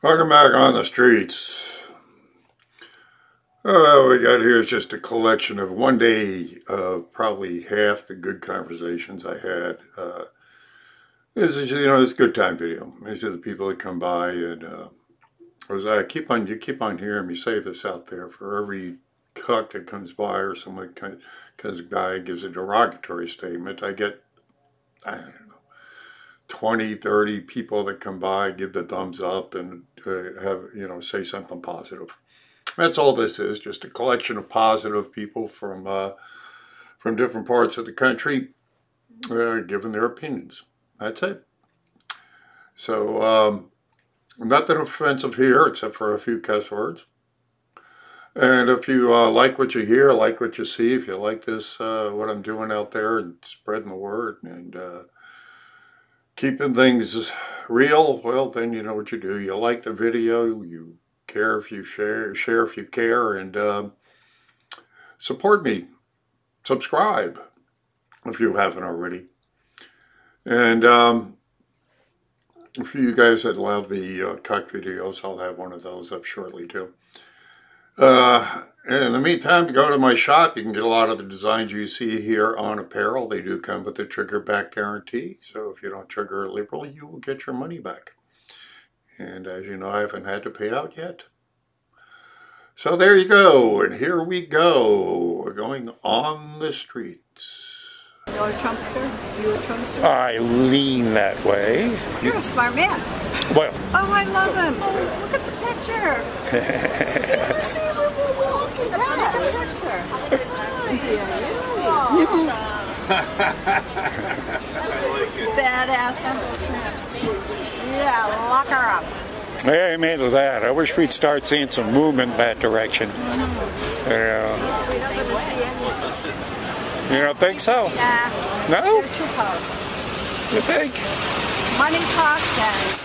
Welcome back on the streets. What we got here is just a collection of one day of probably half the good conversations I had. This is, this good time video. These are the people that come by, and you keep on hearing me say this out there. For every cuck that comes by or someone comes by and gives a derogatory statement, I get, I don't know, 20, 30 people that come by, give the thumbs up, and say something positive. That's all this is, just a collection of positive people from different parts of the country giving their opinions. That's it. So, nothing offensive here except for a few cuss words. And if you like what you hear, like what you see, if you like this, what I'm doing out there and spreading the word and keeping things real, well, then you know what you do. You like the video, you care if you share if you care, and support me. Subscribe if you haven't already. And for you guys that love the cuck videos, I'll have one of those up shortly too. In the meantime, go to my shop. You can get a lot of the designs you see here on apparel. They do come with a trigger back guarantee. So if you don't trigger liberal, you will get your money back. And as you know, I haven't had to pay out yet. So there you go. And here we go. We're going on the streets. You're a Trumpster? You a Trumpster? I lean that way. You're a smart man. Well. Oh, I love him. Oh, look at the picture. You see where we're walking past. Badass Uncle Sam. Yeah, lock her up. Amen to that. I wish we'd start seeing some movement in that direction. Yeah. We're not going to see anything. You don't think so? Nah. No? They're too powerful. You think? Money talks and...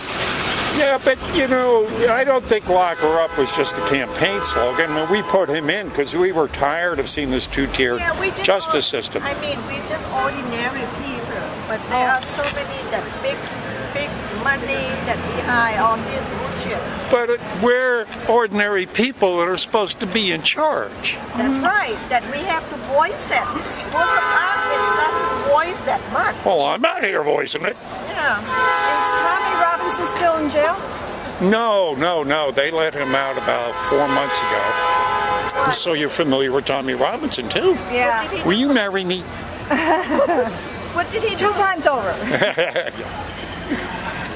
Yeah, but, I don't think lock her up was just a campaign slogan. I mean, we put him in because we were tired of seeing this two-tiered justice system. I mean, we're just ordinary people, but there are so many that big money that behind all this bullshit. But we're ordinary people that are supposed to be in charge. That's right, that we have to voice it. Most of us doesn't voice that much. Well, I'm out here voicing it. Yeah. Is Tommy Robinson still in jail? No. They let him out about 4 months ago. What? So you're familiar with Tommy Robinson, too? Yeah. Will you marry me? What did he do? 2 times over.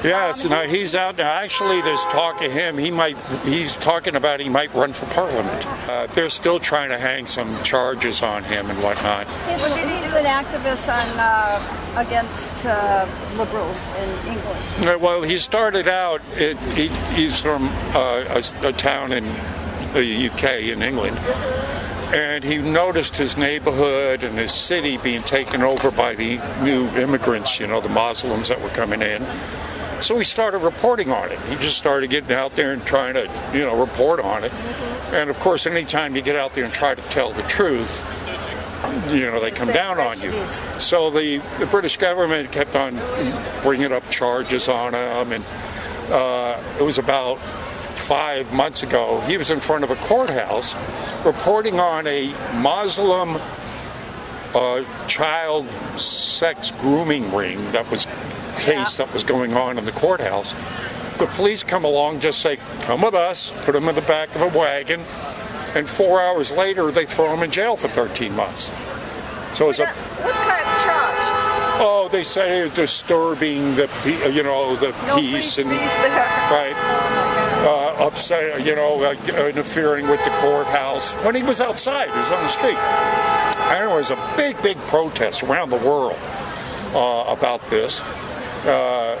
Yes, now he's out now. Actually, there's talk of him. He's talking about he might run for parliament. They're still trying to hang some charges on him and whatnot. He's an activist against liberals in England. Well, he started out, he's from a town in the UK, in England. And he noticed his neighborhood and his city being taken over by the new immigrants, the Muslims that were coming in. So he started reporting on it. He just started getting out there and trying to, report on it. And of course, anytime you get out there and try to tell the truth, they come down on you. So the British government kept on bringing up charges on him. And it was about 5 months ago, he was in front of a courthouse reporting on a Muslim child sex grooming ring that was going on in the courthouse. The police come along, just say, come with us, put him in the back of a wagon, and 4 hours later they throw him in jail for 13 months. So it's what kind of charge? Oh, they said it was disturbing the peace and right, upset, interfering with the courthouse when he was outside. He was on the street. And there was a big protest around the world about this.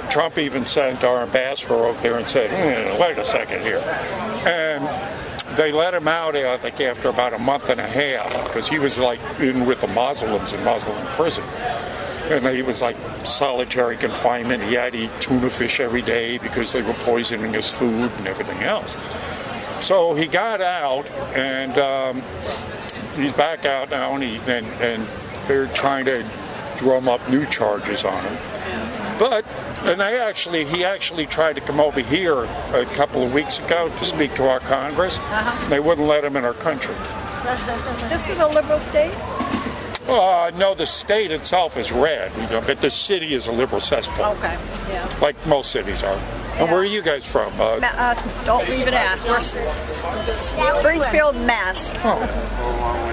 Trump even sent our ambassador over there and said, wait a second here. And they let him out, I think, after about a month and a half, because he was in with the Muslims in Muslim prison. And he was solitary confinement. He had to eat tuna fish every day because they were poisoning his food and everything else. So he got out, and he's back out now, and they're trying to drum up new charges on him. But And he actually tried to come over here a couple of weeks ago to speak to our Congress. They wouldn't let him in our country. This is a liberal state? No, the state itself is red, but the city is a liberal cesspool. Okay, yeah. Like most cities are. And where are you guys from? Don't even ask. We're Springfield, Mass.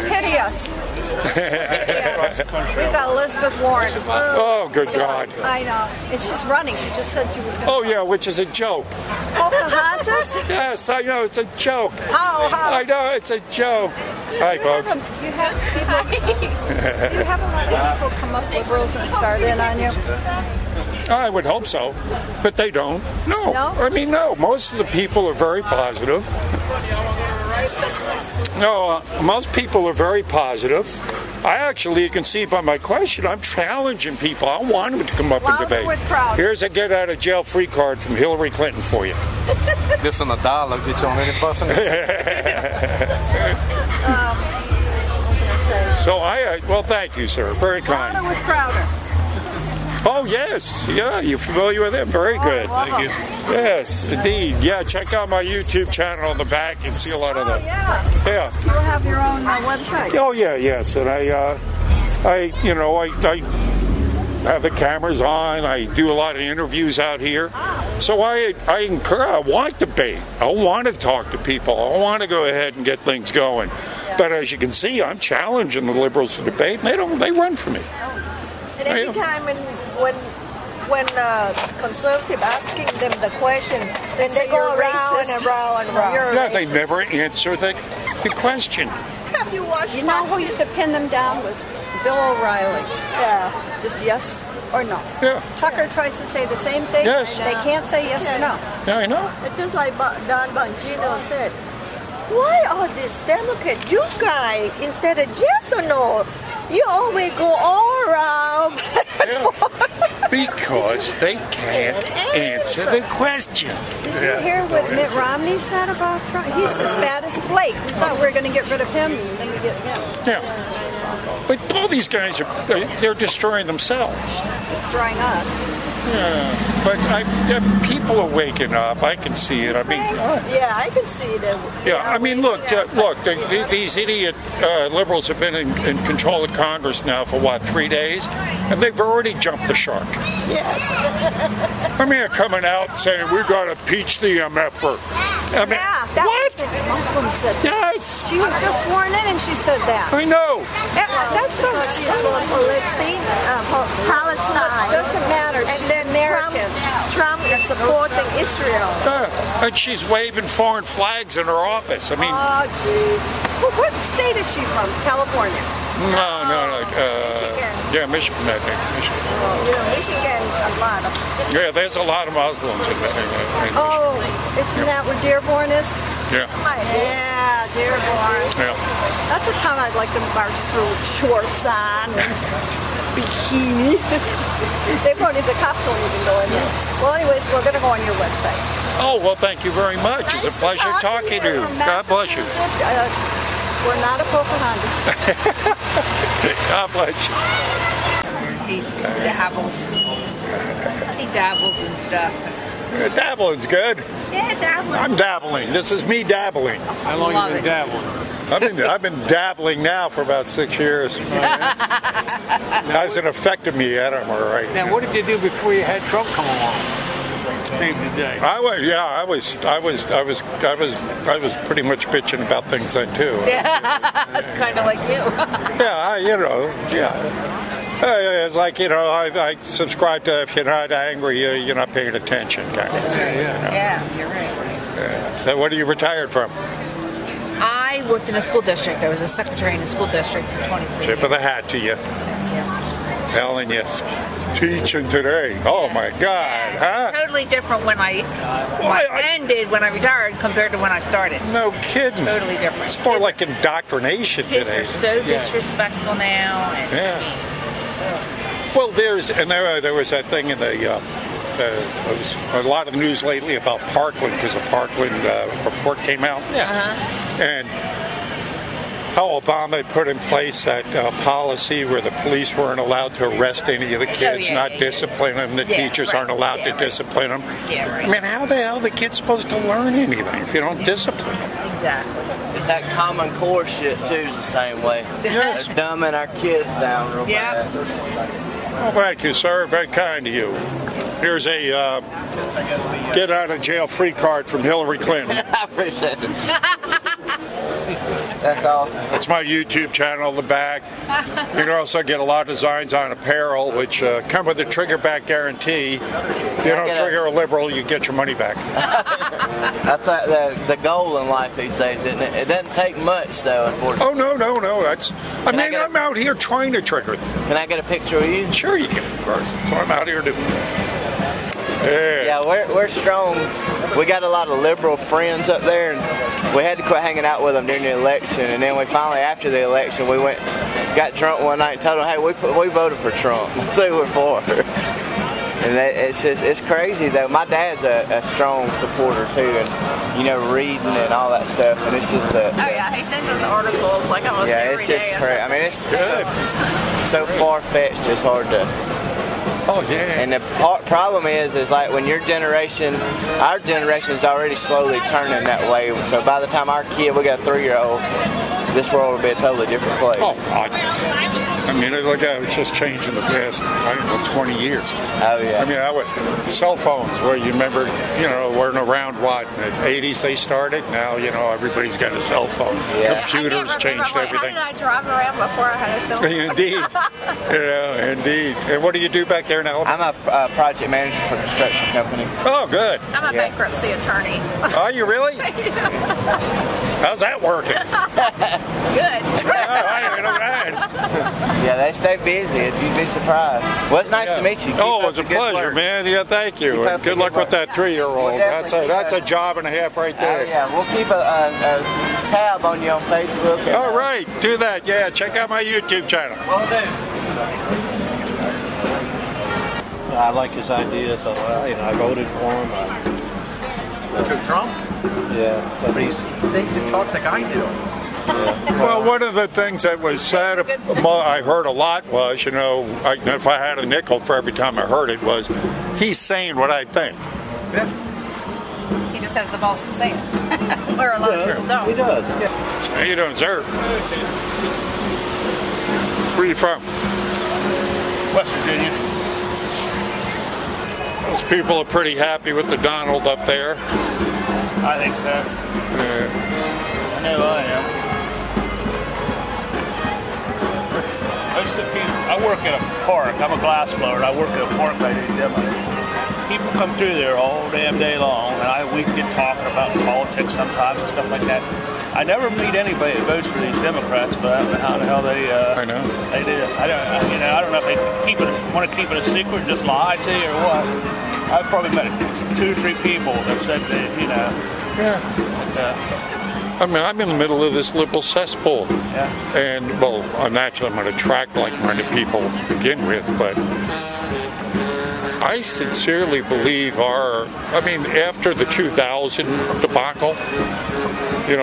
Pity us. We've got Elizabeth Warren. Oh, good God. I know. And she's running. She just said she was going to. Oh, yeah, which is a joke. Pocahontas? Yes, I know, it's a joke. How? I know, it's a joke. Hi, folks. Do you have a lot of people come up, liberals, and start in on you? I would hope so, but they don't. No. I mean, no. Most of the people are very positive. No, most people are very positive. I actually, you can see by my question, I'm challenging people. I want them to come up and debate. Here's a get-out-of-jail-free card from Hillary Clinton for you. This on $1 get you on any busing. So well, thank you, sir. Very kind. Crowder with Crowder. Oh, yes. Yeah, you're familiar with him. Very good. Thank you. Yes, indeed. Yeah, check out my YouTube channel on the back and see a lot of that. Yeah. You have your own website. Oh, yeah, yes. And I have the cameras on. I do a lot of interviews out here. So I want debate. I want to talk to people. I want to go ahead and get things going. But as you can see, I'm challenging the liberals to debate, and they run for me. And every time when conservative asking them the question, then they go around and around and around. Yeah, they never answer the question. Have you watched? You know who used to pin them down was Bill O'Reilly. Yeah. Just yes or no. Yeah. Tucker tries to say the same thing. Yes. They can't say yes or no. Yeah, I know. It's just like Don Bongino said. Why all this Democrat? You guys, instead of yes or no, you always go all around. Yeah. Because they can't answer the questions. Did you hear what Mitt Romney said about Trump? He's as bad as Flake. We thought we were going to get rid of him, then we get him. Yeah. But all these guys they're destroying themselves. Destroying us. Yeah. But people are waking up. I can see it. I mean, yeah, I can see them. yeah. I mean, look. These idiot liberals have been in control of Congress now for what, 3 days, and they've already jumped the shark. Yes. I mean, they're coming out saying we got to impeach the MFer. I mean, what? Muslim said that. Yes. She was just sworn in and she said that. I know. That's so much. Palestine. Doesn't matter. And She's then American. Trump is supporting Israel. And she's waving foreign flags in her office. I mean, Oh, gee. Well, what state is she from? California. no. Michigan. Yeah, Michigan, I think. Michigan. Michigan, a lot of. Yeah, there's a lot of Muslims in Michigan. Oh, isn't that where Dearborn is? Yeah. Yeah, Dearborn. Yeah. That's a town I'd like to march through with shorts on and bikini. They won't even, the cops won't even go in there. Well, anyways, we're going to go on your website. Oh, well, thank you very much. It's a pleasure talking to you. God bless you. We're not a Pocahontas. God bless you. He dabbles. He dabbles and stuff. Dabbling's good. Yeah, dabbling. I'm dabbling. This is me dabbling. How long have you been dabbling? I've been dabbling now for about 6 years. Hasn't affected me yet. I'm all right. Now, what did you do before you had Trump come along? Save the day. I was pretty much bitching about things then too. Kind of like you. It's like, I subscribe to if you're not angry, you're not paying attention kind of thing. Yeah, you're right. Yeah. So what are you retired from? I worked in a school district. I was a secretary in a school district for 23 Tip of the hat to you. Yeah. Telling you, teaching today. Oh my God, huh? Totally different when I ended, when I retired, compared to when I started. No kidding. Totally different. It's more like indoctrination Kids today. are so disrespectful now. And, Well, there was that thing in the. There was a lot of news lately about Parkland because the Parkland report came out. Yeah. And how Obama put in place that policy where the police weren't allowed to arrest any of the kids, not discipline them. The teachers aren't allowed to discipline them. Yeah, right. I mean, how the hell are the kids supposed to learn anything if you don't discipline them? Exactly. It's that Common Core shit too is the same way. Yes. They're dumbing our kids down real bad. Well, thank you, sir. Very kind of you. Here's a get out of jail free card from Hillary Clinton. I appreciate it. That's awesome. That's my YouTube channel in the back. You can also get a lot of designs on apparel, which come with a trigger back guarantee. If you don't trigger a liberal, you get your money back. That's the goal in life these days, isn't it? It doesn't take much, though, unfortunately. Oh, no. I'm out here trying to trigger them. Can I get a picture of you? Sure you can, of course. That's what I'm out here doing. Yeah, we're strong. We got a lot of liberal friends up there, and we had to quit hanging out with them during the election. And then we finally, after the election, we got drunk one night and told them, hey, we voted for Trump. That's who we're for. And it's crazy though. My dad's a strong supporter too, and reading and all that stuff. And it's just oh yeah, he sends us articles like almost every day. Yeah, it's just crazy. I mean, it's so far fetched. It's hard to. Oh yeah. And the problem is like when our generation is already slowly turning that way. So by the time our kid, we got a 3-year-old, this world will be a totally different place. Oh God. I mean, look at it's just changed in the past, 20 years. Oh yeah. I mean, cell phones. Well, you remember, weren't around what in the 80s they started. Now, everybody's got a cell phone. Yeah. Computers changed everything. How did I drive around before I had a cell phone? Indeed. Indeed. And what do you do back there now? I'm a project manager for a construction company. Oh, good. I'm a bankruptcy attorney. Are you really? How's that working? Good. All right. Yeah, they stay busy. You'd be surprised. Well, it's nice to meet you. Keep Oh, it up was a the good pleasure, work. man. Yeah, thank you. And good luck with that 3-year-old. That's a job and a half right there. Oh, yeah, we'll keep a tab on you on Facebook. All right, do that. Yeah, check out my YouTube channel. Will do. I like his ideas. So, I voted for him. To Trump? Yeah, but He thinks and talks like I do. Well, one of the things that was said, I heard a lot was, if I had a nickel for every time I heard it, was he's saying what I think. Yeah. He just has the balls to say it. Where a lot of people don't. he does. Yeah. How you doing, sir? Where are you from? West Virginia. Those people are pretty happy with the Donald up there. I think so. I know I am. I work in a park. I'm a glass blower. I work at a park. I do demos. People come through there all damn day long, and we get talking about politics sometimes and stuff like that. I never meet anybody that votes for these Democrats, but I don't know how the hell they do this. I don't know if they want to keep it a secret and just lie to you or what. I've probably met 2 or 3 people that said that, Yeah. I mean, I'm in the middle of this liberal cesspool. Yeah. And, well, naturally I'm going to attract like-minded people to begin with, but I sincerely believe after the 2000 debacle,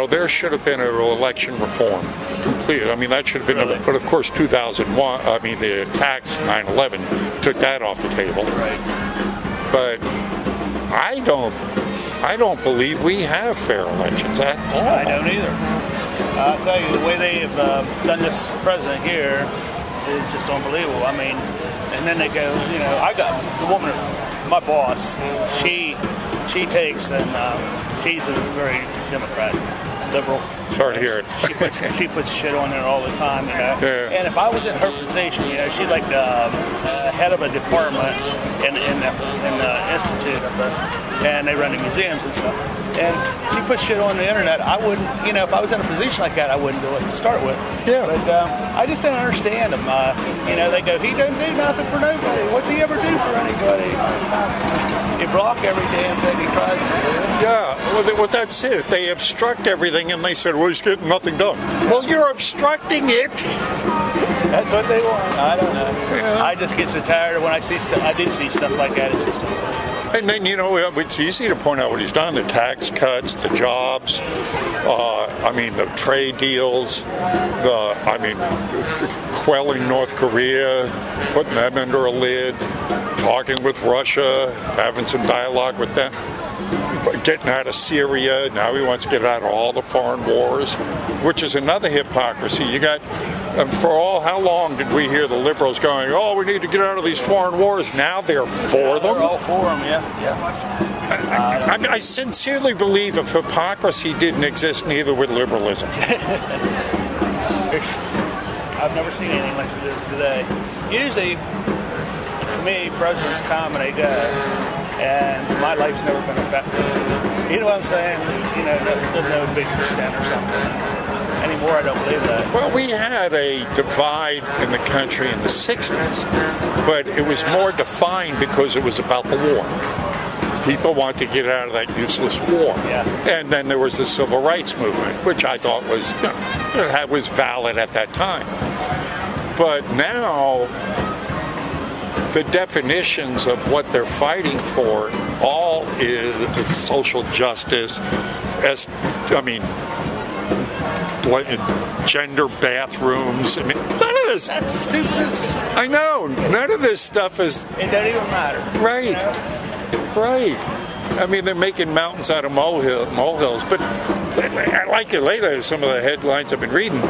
there should have been an election reform. Completed. I mean, that should have been, but of course 2001, the attacks, 9/11, took that off the table. Right. But I don't believe we have fair elections at all. I don't either. I'll tell you, the way they have done this president here is just unbelievable. I mean, and then they go, I got the woman, my boss, she takes, and she's a very Democrat, liberal. Sorry to hear it. She puts shit on there all the time, Yeah. And if I was in her position, she's like the head of a department in the institute and they run the museums and stuff. And she puts shit on the internet. I wouldn't, if I was in a position like that, I wouldn't do it to start with. Yeah. But I just don't understand them. They go, he doesn't do nothing for nobody. What's he ever do for anybody? He block every damn thing he tries to do. Yeah, well, that's it. They obstruct everything, and they said, well, he's getting nothing done. Well, you're obstructing it. That's what they want. I don't know. Yeah. I just get so tired when I see stuff. I do see stuff like that. It's just And then, you know, it's easy to point out what he's done. The tax cuts, the jobs, the trade deals, quelling North Korea, putting them under a lid, talking with Russia, having some dialogue with them, getting out of Syria. Now he wants to get out of all the foreign wars, which is another hypocrisy. You got, how long did we hear the liberals going, oh, we need to get out of these foreign wars? Now they're for them? They're all for them, yeah. I sincerely believe if hypocrisy didn't exist, neither would liberalism. I've never seen anything like this today. Usually, to me, president's comedy guy, and my life's never been affected. You know what I'm saying? You know, there's no big extent or something. Anymore, I don't believe that. Well, we had a divide in the country in the 60s, but it was more defined because it was about the war. People want to get out of that useless war. Yeah. And then there was the civil rights movement, which I thought was, was valid at that time. But now, the definitions of what they're fighting for all is social justice, gender bathrooms. I mean, none of this. That's stupid. I know. None of this stuff is. It doesn't even matter. Right. You know? Right. I mean, they're making mountains out of molehills. But I like it lately. Some of the headlines I've been reading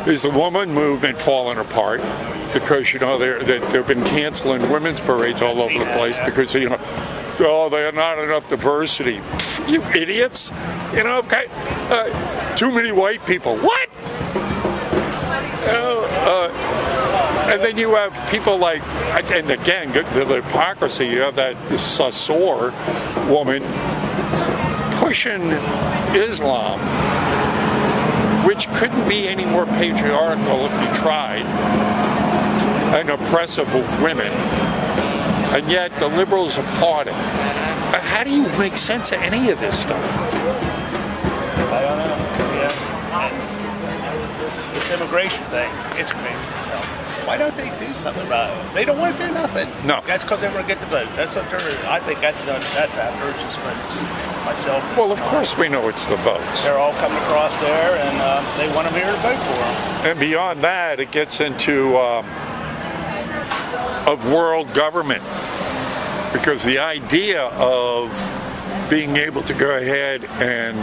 is the woman movement falling apart because they've been canceling women's parades all over the place because they're not enough diversity. You idiots! Too many white people. What? And then you have people like, and again, the hypocrisy. You have that Saussure woman pushing Islam, which couldn't be any more patriarchal if you tried, and oppressive with women, and yet the liberals applaud it. How do you make sense of any of this stuff? I don't know. Yeah. This immigration thing, it's crazy as hell. Why don't they do something about it? They don't want to do nothing. No. That's because they want to get the vote. That's what I think that's after just myself. Well, of course we know it's the votes. They're all coming across there, and they want them here to vote for them. And beyond that, it gets into of world government, because the idea of being able to go ahead and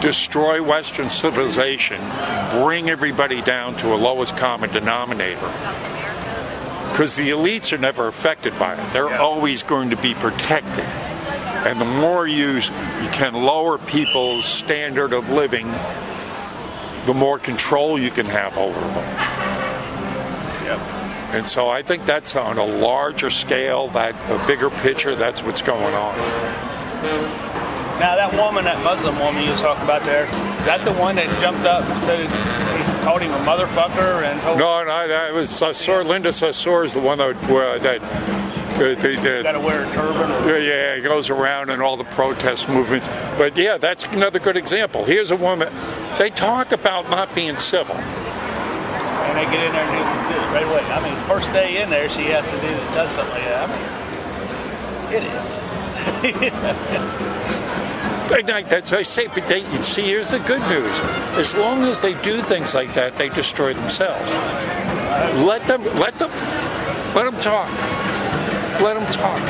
destroy Western civilization, bring everybody down to a lowest common denominator, because the elites are never affected by it. They're always going to be protected. And the more you can lower people's standard of living, the more control you can have over them. Yep. And so I think that's on a larger scale, a bigger picture, that's what's going on. Now that Muslim woman you was talking about there, is that the one that jumped up and said he called him a motherfucker and told No, it was Saussure. Linda Saussure is the one that got to wear a turban? Yeah, he goes around in all the protest movements. But yeah, that's another good example. Here's a woman, they talk about not being civil. And they get in there and do this right away. I mean, first day in there, she has to does something like that. I mean, it is. That's what I say, but here's the good news. As long as they do things like that, they destroy themselves. Let them talk. Let them talk.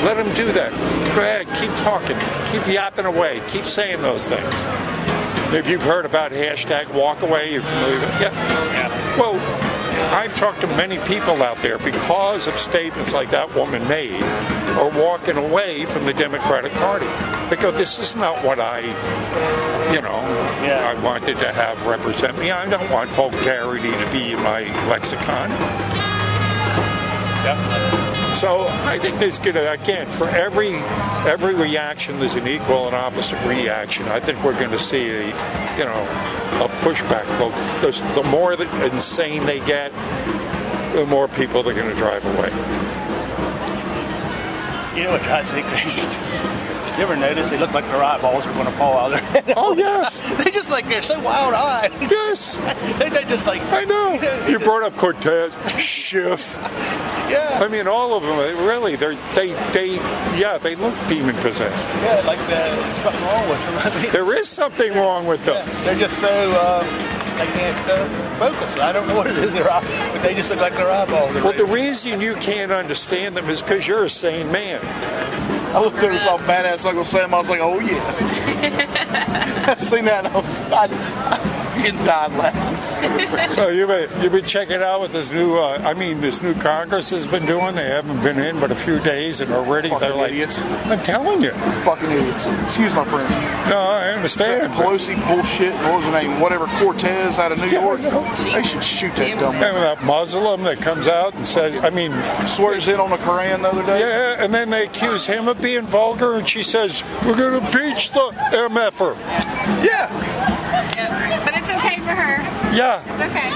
Let them do that. Go ahead, keep talking. Keep yapping away. Keep saying those things. If you've heard about #walkaway, you're familiar with it? Yeah. Well, I've talked to many people out there because of statements like that woman made are walking away from the Democratic Party. They go, this is not what I wanted to have represent me. I don't want vulgarity to be in my lexicon. Definitely. So I think there's again, for every reaction, there's an equal and opposite reaction. I think we're going to see a pushback. The more insane they get, the more people they're going to drive away. You know what drives me crazy? You ever notice they look like their eyeballs are going to fall out of their head? Oh, yes. They're just like, they're so wild-eyed. Yes. They're just like... I know. You brought up Cortez, Schiff. Yeah. I mean, all of them, really, they look demon-possessed. Yeah, like there's something wrong with them. I mean, There is something wrong with them. yeah, they're just so... they can't focus. I don't know what it is, but they just look like their eyeballs. Well, the reason you can't understand them is because you're a sane man. I looked at her saw badass Uncle Sam. I was like, oh yeah. I seen that. And I getting died laughing. So you've been checking out what this new this new Congress has been doing. They haven't been in but a few days, and already Fucking they're like idiots. I'm telling you. Fucking idiots. Excuse my French. No, I understand. Pelosi bullshit. What was her name? Whatever Cortez out of New York. They should shoot that dumb And that Muslim that comes out and says, swears in on the Koran the other day. Yeah, and then they accuse him of being vulgar, and she says, we're going to impeach the MFer. Yeah. But it's okay for her. Yeah. It's okay.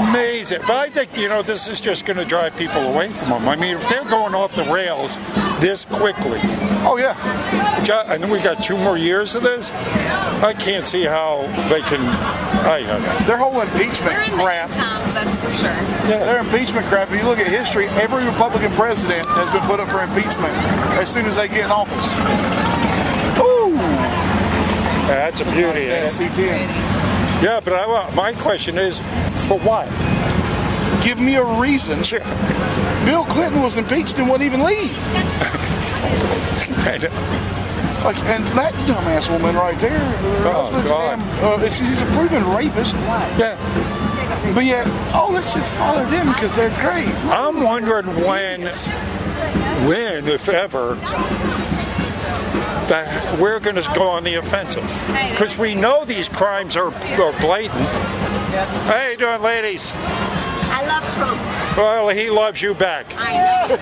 Amazing. But I think, this is just going to drive people away from them. I mean, if they're going off the rails this quickly. Oh, yeah. And then we got 2 more years of this. I can't see how they can. I don't know. Their whole impeachment We're in the crap. end times, that's for sure. Yeah. Their impeachment crap. If you look at history, every Republican president has been put up for impeachment as soon as they get in office. Ooh. That's a beauty. Yeah, but my question is, for what? Give me a reason. Sure. Bill Clinton was impeached and wouldn't even leave. And that dumbass woman right there, her husband's God. He's a proven rapist. Yeah. But yet, let's just follow them because they're great. I'm wondering when, if ever, that we're going to go on the offensive. Because we know these crimes are blatant. How you doing, ladies? I love Trump. Well, he loves you back. I know.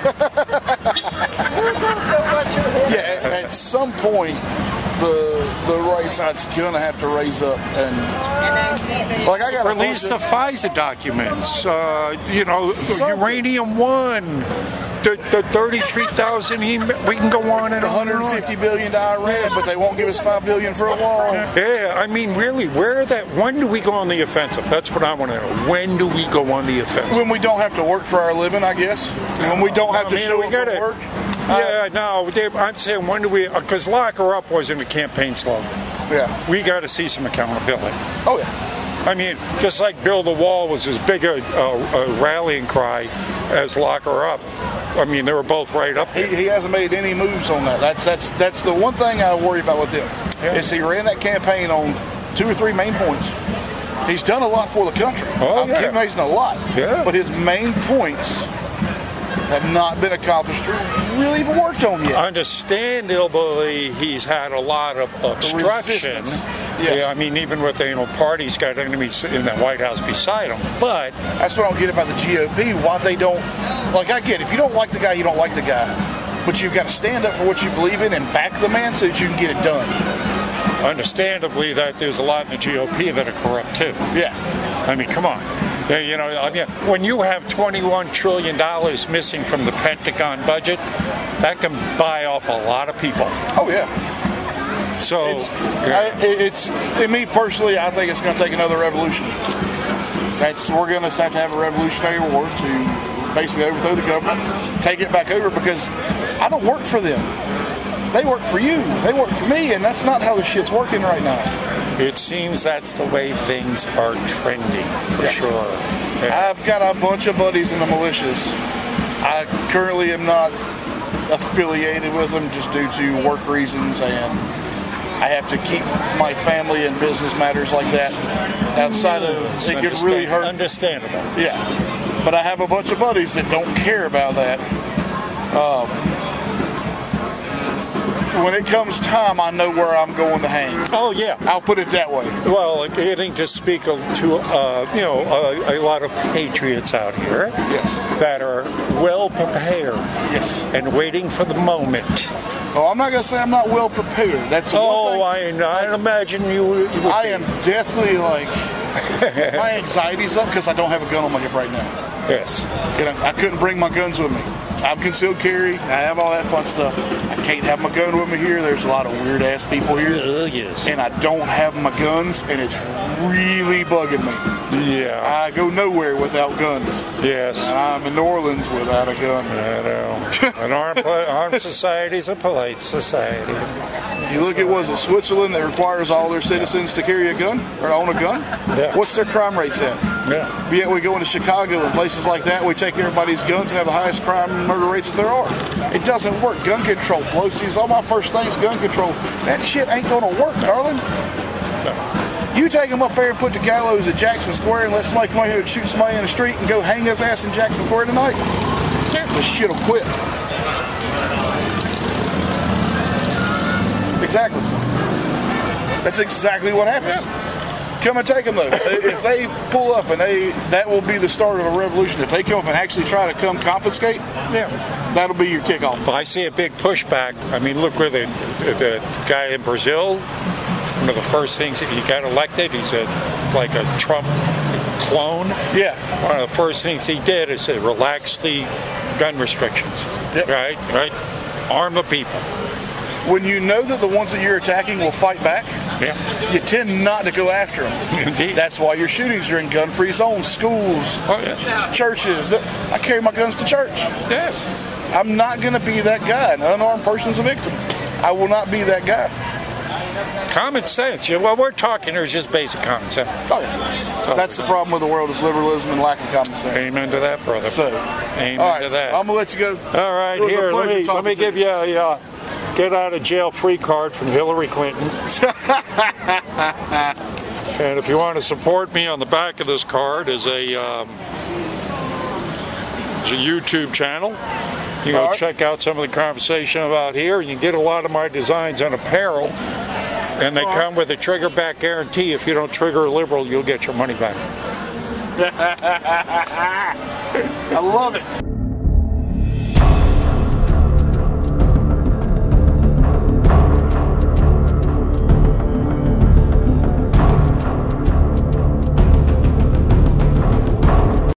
Yeah, at some point, the right side's gonna have to raise up and like I got to release the FISA documents. Uranium One. The 33,000 we can go on and on and on. $150 billion rent, but they won't give us $5 billion for a wall. Yeah, I mean, really, when do we go on the offensive? That's what I want to know. When do we go on the offensive? When we don't have to work for our living, I guess. When we don't have to show up for work. Yeah, no, I'm saying when do we, because Lock Her Up wasn't a campaign slogan. Yeah. We got to see some accountability. Oh, yeah. I mean, just like Build a Wall was as big a rallying cry as Lock Her Up. I mean, they were both right up there. He hasn't made any moves on that. That's the one thing I worry about with him. Yeah. Is he ran that campaign on 2 or 3 main points. He's done a lot for the country. I'm giving a lot. Yeah. But his main points have not been accomplished or really even worked on yet. Understandably, he's had a lot of obstruction. Yes. Yeah, I mean, even with parties got enemies in the White House beside him. But that's what I don't get about the GOP. Why they don't I get it. If you don't like the guy, you don't like the guy. But you've got to stand up for what you believe in and back the man so that you can get it done. Understandably, that there's a lot in the GOP that are corrupt too. Yeah. I mean, come on. When you have $21 trillion missing from the Pentagon budget, that can buy off a lot of people. Oh, yeah. So, me personally, I think it's going to take another revolution. We're going to have a revolutionary war to basically overthrow the government, take it back over, because I don't work for them. They work for you. They work for me, and that's not how the shit's working right now. It seems that's the way things are trending, for sure. Yeah. I've got a bunch of buddies in the militias. I currently am not affiliated with them just due to work reasons, and I have to keep my family and business matters like that outside of it. Could really hurt. Understandable. Yeah. But I have a bunch of buddies that don't care about that. When it comes time, I know where I'm going to hang. Oh, yeah. I'll put it that way. Well, getting to speak to a lot of patriots out here that are well prepared and waiting for the moment. Oh, I'm not going to say I'm not well prepared. That's one thing. I imagine you would I am deathly my anxiety's up because I don't have a gun on my hip right now. Yes. I couldn't bring my guns with me. I'm concealed carry. I have all that fun stuff. I can't have my gun with me here. There's a lot of weird ass people here. Yes. And I don't have my guns, and it's really bugging me. Yeah. I go nowhere without guns. Yes. And I'm in New Orleans without a gun. I know. An armed society is a polite society. You look at, was it Switzerland that requires all their citizens to carry a gun or own a gun? Yeah. What's their crime rates at? Yeah. Yet we go into Chicago and places like that, we take everybody's guns and have the highest crime and murder rates that there are. It doesn't work. Gun control, Pelosi's, all my first things, gun control. That shit ain't gonna work, darling. No. You take them up there and put the gallows at Jackson Square and let somebody come out here and shoot somebody in the street and go hang his ass in Jackson Square tonight. The shit'll quit. Exactly. That's exactly what happens. Yeah. Come and take them though. If they pull up and that will be the start of a revolution. If they come up and actually try to come confiscate, that'll be your kickoff. Well, I see a big pushback. I mean, look where the guy in Brazil, one of the first things that he got elected, he's like a Trump clone. Yeah. One of the first things he did is to relax the gun restrictions. Yep. Right? Arm the people. When you know that the ones that you're attacking will fight back, you tend not to go after them. Indeed. That's why your shootings are in gun-free zones, schools, churches. I carry my guns to church. Yes. I'm not going to be that guy. An unarmed person's a victim. I will not be that guy. Common sense. What we're talking here is just basic common sense. Oh, yeah. That's the problem with the world is liberalism and lack of common sense. Amen to that, brother. So, amen to that. I'm going to let you go. All right, here, let me give you a get out of jail free card from Hillary Clinton. And if you want to support me, on the back of this card is a YouTube channel. You go check out some of the conversation about here. You can get a lot of my designs on apparel, and they come with a trigger back guarantee. If you don't trigger a liberal, you'll get your money back. I love it.